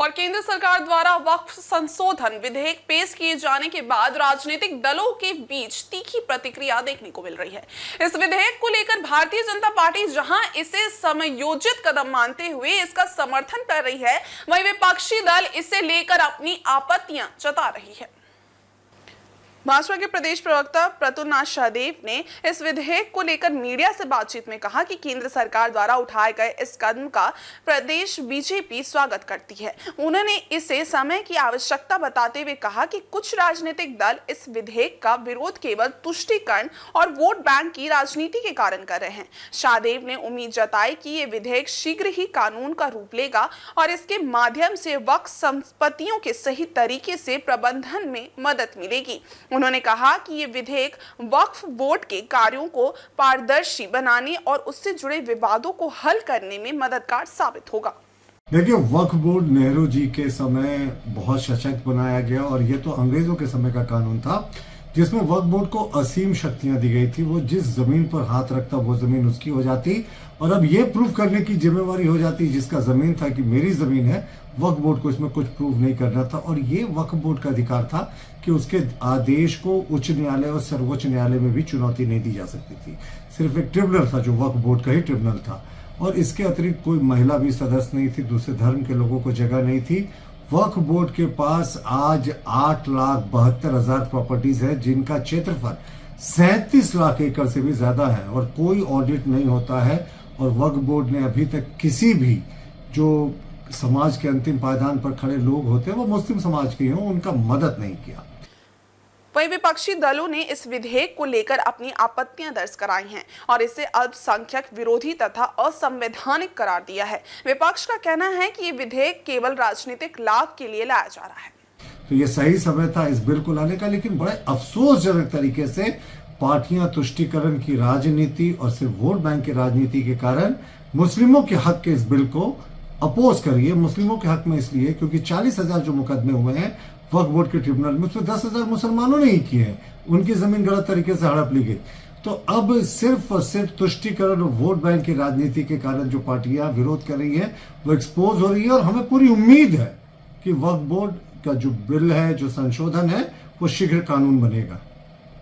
और केंद्र सरकार द्वारा वक्फ संशोधन विधेयक पेश किए जाने के बाद राजनीतिक दलों के बीच तीखी प्रतिक्रिया देखने को मिल रही है। इस विधेयक को लेकर भारतीय जनता पार्टी जहां इसे समयोजित कदम मानते हुए इसका समर्थन कर रही है, वहीं विपक्षी दल इसे लेकर अपनी आपत्तियां जता रही है। भाजपा के प्रदेश प्रवक्ता प्रतुलनाथ सहदेव ने इस विधेयक को लेकर मीडिया से बातचीत में कहा कि केंद्र सरकार द्वारा उठाए गए इस कदम का प्रदेश बीजेपी स्वागत करती है। उन्होंने इसे समय की आवश्यकता बताते हुए कहा कि कुछ राजनीतिक दल इस विधेयक का विरोध केवल तुष्टीकरण और वोट बैंक की राजनीति के कारण कर रहे हैं। सहदेव ने उम्मीद जताई कि ये विधेयक शीघ्र ही कानून का रूप लेगा और इसके माध्यम से वक्फ संपत्तियों के सही तरीके से प्रबंधन में मदद मिलेगी। उन्होंने कहा कि ये विधेयक वक्फ बोर्ड के कार्यों को पारदर्शी बनाने और उससे जुड़े विवादों को हल करने में मददगार साबित होगा। देखिए, वक्फ बोर्ड नेहरू जी के समय बहुत सशक्त बनाया गया और ये तो अंग्रेजों के समय का कानून था जिसमें वक्फ बोर्ड को असीम शक्तियां दी गई थी। वो जिस जमीन पर हाथ रखता वो जमीन उसकी हो जाती और अब ये प्रूव करने की जिम्मेवारी हो जाती जिसका जमीन था कि मेरी जमीन है। वक्फ बोर्ड को इसमें कुछ प्रूव नहीं करना था और ये वक्फ बोर्ड का अधिकार था कि उसके आदेश को उच्च न्यायालय और सर्वोच्च न्यायालय में भी चुनौती नहीं दी जा सकती थी। सिर्फ एक ट्रिब्यूनल था जो वक्फ बोर्ड का ही ट्रिब्यूनल था और इसके अतिरिक्त कोई महिला भी सदस्य नहीं थी, दूसरे धर्म के लोगों को जगह नहीं थी। वक्फ बोर्ड के पास आज 8,72,000 प्रॉपर्टीज है जिनका क्षेत्रफल 37 लाख एकड़ से भी ज्यादा है और कोई ऑडिट नहीं होता है। और वक्फ बोर्ड ने अभी तक किसी भी जो समाज के अंतिम पायदान पर खड़े लोग होते हैं वो मुस्लिम समाज के हों, उनका मदद नहीं किया। वहीं विपक्षी दलों ने इस विधेयक को लेकर अपनी आपत्तियां दर्ज कराई हैं और इसे अल्पसंख्यक विरोधी तथा असंवैधानिक करार दिया है। विपक्ष का कहना है कि ये विधेयक केवल राजनीतिक लाभ के लिए लाया जा रहा है। तो ये सही समय था इस बिल को लाने का, लेकिन बड़े अफसोसजनक तरीके से पार्टियां तुष्टीकरण की राजनीति और सिर्फ वोट बैंक की राजनीति के कारण मुस्लिमों के हक के इस बिल को अपोज कर रही है। मुस्लिमों के हक में इसलिए क्योंकि 40,000 जो मुकदमे हुए हैं वक्फ बोर्ड के ट्रिब्यूनल में, उसमें 10,000 मुसलमानों ने ही किए हैं, उनकी जमीन गलत तरीके से हड़प ली गई। तो अब सिर्फ और सिर्फ तुष्टीकरण और वोट बैंक की राजनीति के कारण जो पार्टियां विरोध कर रही है वो एक्सपोज हो रही है और हमें पूरी उम्मीद है कि वक्फ बोर्ड का जो बिल है, जो संशोधन है, वो शीघ्र कानून बनेगा।